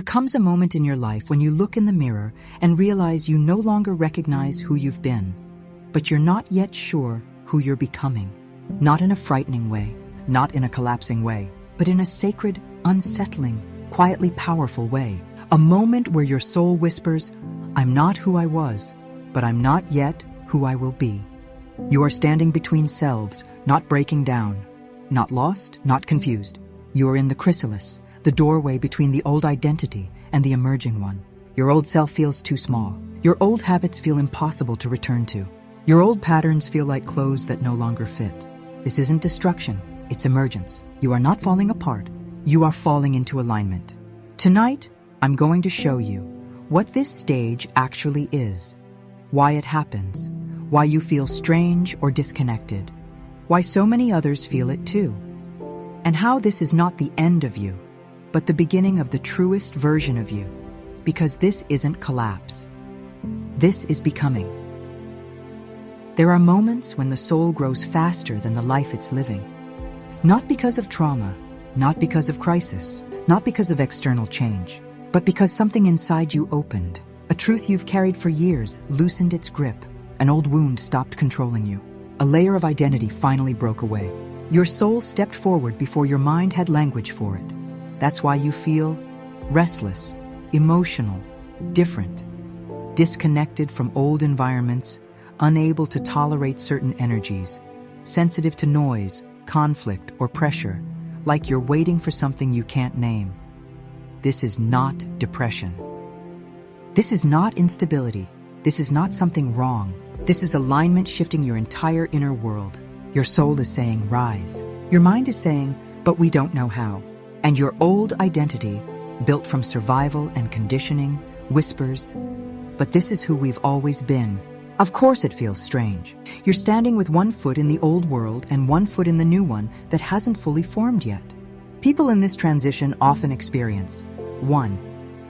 comes a moment in your life when you look in the mirror and realize you no longer recognize who you've been, but you're not yet sure who you're becoming. Not in a frightening way, not in a collapsing way, but in a sacred, unsettling, quietly powerful way. A moment where your soul whispers, "I'm not who I was, but I'm not yet who I will be." You are standing between selves, not breaking down, not lost, not confused. You are in the chrysalis, the doorway between the old identity and the emerging one. Your old self feels too small. Your old habits feel impossible to return to. Your old patterns feel like clothes that no longer fit. This isn't destruction, it's emergence. You are not falling apart. You are falling into alignment. Tonight, I'm going to show you what this stage actually is, why it happens, why you feel strange or disconnected, why so many others feel it too, and how this is not the end of you, but the beginning of the truest version of you, because this isn't collapse. This is becoming. There are moments when the soul grows faster than the life it's living, not because of trauma, not because of crisis, not because of external change, but because something inside you opened. A truth you've carried for years loosened its grip. An old wound stopped controlling you. A layer of identity finally broke away. Your soul stepped forward before your mind had language for it. That's why you feel restless, emotional, different, disconnected from old environments, unable to tolerate certain energies, sensitive to noise, conflict, or pressure, like you're waiting for something you can't name. This is not depression. This is not instability. This is not something wrong. This is alignment shifting your entire inner world. Your soul is saying, rise. Your mind is saying, but we don't know how. And your old identity, built from survival and conditioning, whispers, but this is who we've always been. Of course it feels strange. You're standing with one foot in the old world and one foot in the new one that hasn't fully formed yet. People in this transition often experience 1.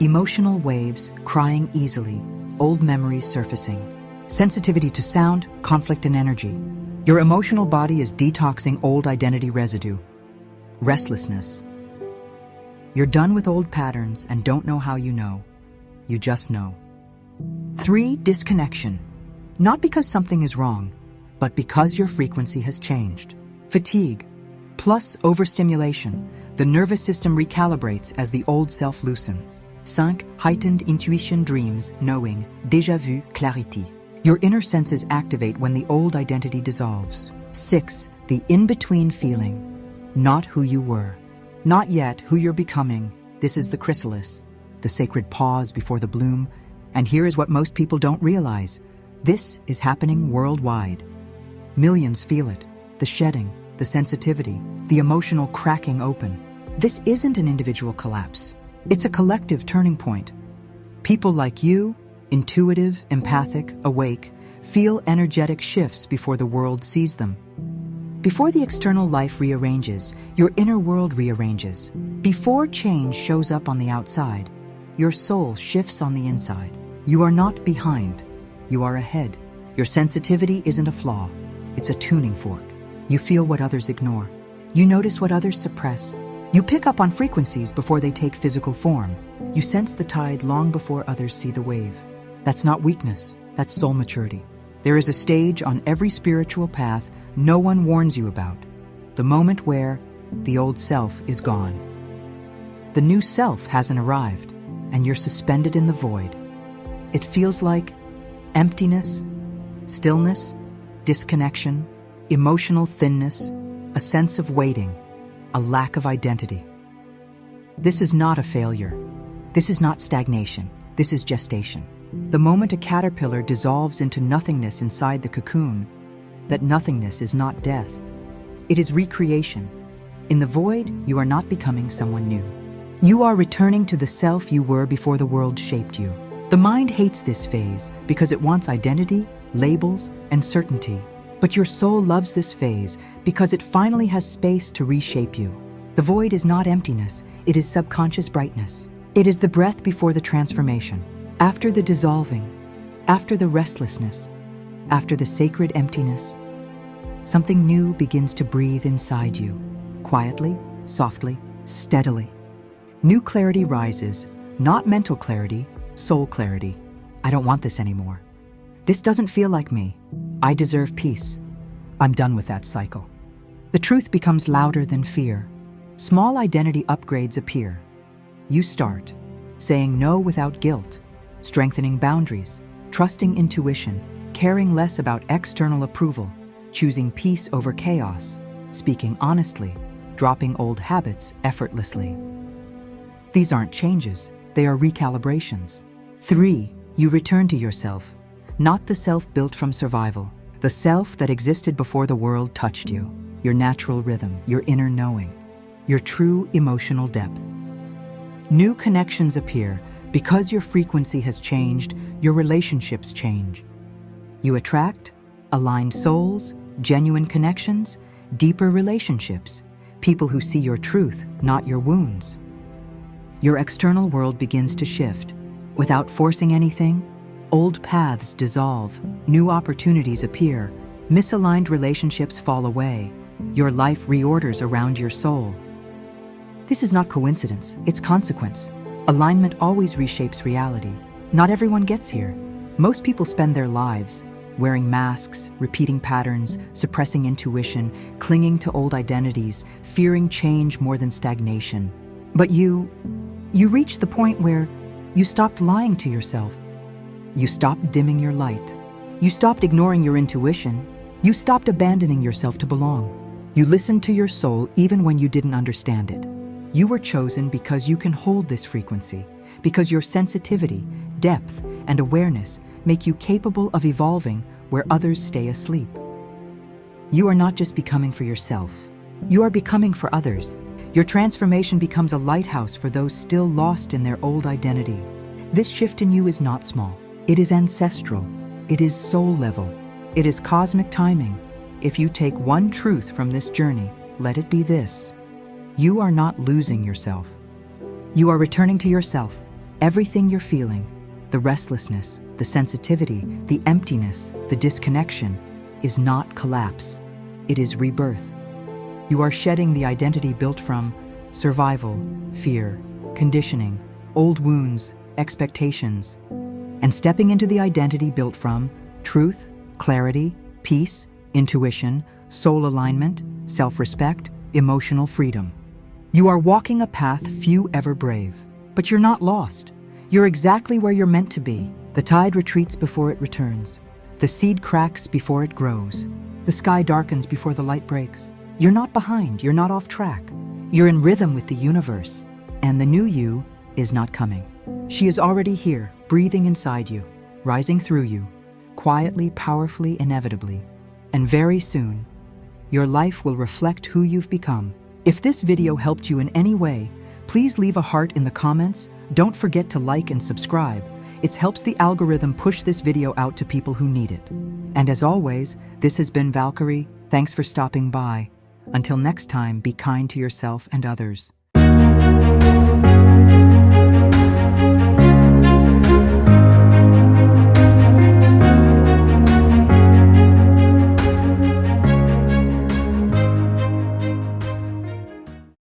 Emotional waves, crying easily, old memories surfacing, sensitivity to sound, conflict and energy. Your emotional body is detoxing old identity residue. Restlessness. You're done with old patterns and don't know how you know. You just know. 3. Disconnection. Not because something is wrong, but because your frequency has changed. Fatigue, plus overstimulation. The nervous system recalibrates as the old self loosens. 5. Heightened intuition, dreams, knowing, déjà vu, clarity. Your inner senses activate when the old identity dissolves. 6. The in-between feeling. Not who you were. Not yet who you're becoming. This is the chrysalis, the sacred pause before the bloom. And here is what most people don't realize. This is happening worldwide. Millions feel it. The shedding, the sensitivity, the emotional cracking open. This isn't an individual collapse. It's a collective turning point. People like you, intuitive, empathic, awake, feel energetic shifts before the world sees them. Before the external life rearranges, your inner world rearranges. Before change shows up on the outside, your soul shifts on the inside. You are not behind. You are ahead. Your sensitivity isn't a flaw. It's a tuning fork. You feel what others ignore. You notice what others suppress. You pick up on frequencies before they take physical form. You sense the tide long before others see the wave. That's not weakness. That's soul maturity. There is a stage on every spiritual path no one warns you about. The moment where the old self is gone. The new self hasn't arrived, and you're suspended in the void. It feels like emptiness, stillness, disconnection, emotional thinness, a sense of waiting, a lack of identity. This is not a failure. This is not stagnation. This is gestation. The moment a caterpillar dissolves into nothingness inside the cocoon, that nothingness is not death. It is recreation. In the void, you are not becoming someone new. You are returning to the self you were before the world shaped you. The mind hates this phase because it wants identity, labels, and certainty. But your soul loves this phase because it finally has space to reshape you. The void is not emptiness, it is subconscious brightness. It is the breath before the transformation. After the dissolving, after the restlessness, after the sacred emptiness, something new begins to breathe inside you, quietly, softly, steadily. New clarity rises, Not mental clarity, soul clarity. I don't want this anymore. This doesn't feel like me. I deserve peace. I'm done with that cycle. The truth becomes louder than fear. Small identity upgrades appear. You start saying no without guilt, strengthening boundaries, trusting intuition, caring less about external approval, choosing peace over chaos, speaking honestly, dropping old habits effortlessly. These aren't changes, they are recalibrations. 3. You return to yourself, not the self built from survival, the self that existed before the world touched you, your natural rhythm, your inner knowing, your true emotional depth. New connections appear. Because your frequency has changed, your relationships change. You attract aligned souls, genuine connections, deeper relationships, people who see your truth, not your wounds. Your external world begins to shift. Without forcing anything, old paths dissolve, new opportunities appear, misaligned relationships fall away, your life reorders around your soul. This is not coincidence, it's consequence. Alignment always reshapes reality. Not everyone gets here. Most people spend their lives wearing masks, repeating patterns, suppressing intuition, clinging to old identities, fearing change more than stagnation. But you reach the point where you stopped lying to yourself. You stopped dimming your light. You stopped ignoring your intuition. You stopped abandoning yourself to belong. You listened to your soul even when you didn't understand it. You were chosen because you can hold this frequency, because your sensitivity, depth, and awareness make you capable of evolving where others stay asleep. You are not just becoming for yourself. You are becoming for others. Your transformation becomes a lighthouse for those still lost in their old identity. This shift in you is not small. It is ancestral. It is soul level. It is cosmic timing. If you take one truth from this journey, let it be this. You are not losing yourself. You are returning to yourself. Everything you're feeling, the restlessness, the sensitivity, the emptiness, the disconnection, is not collapse. It is rebirth. You are shedding the identity built from survival, fear, conditioning, old wounds, expectations, and stepping into the identity built from truth, clarity, peace, intuition, soul alignment, self-respect, emotional freedom. You are walking a path few ever brave, but you're not lost. You're exactly where you're meant to be. The tide retreats before it returns. The seed cracks before it grows. The sky darkens before the light breaks. You're not behind, you're not off track. You're in rhythm with the universe, and the new you is not coming. She is already here, breathing inside you, rising through you, quietly, powerfully, inevitably. And very soon, your life will reflect who you've become. If this video helped you in any way, please leave a heart in the comments. Don't forget to like and subscribe. It helps the algorithm push this video out to people who need it. And as always, this has been Valkyrie. Thanks for stopping by. Until next time, be kind to yourself and others.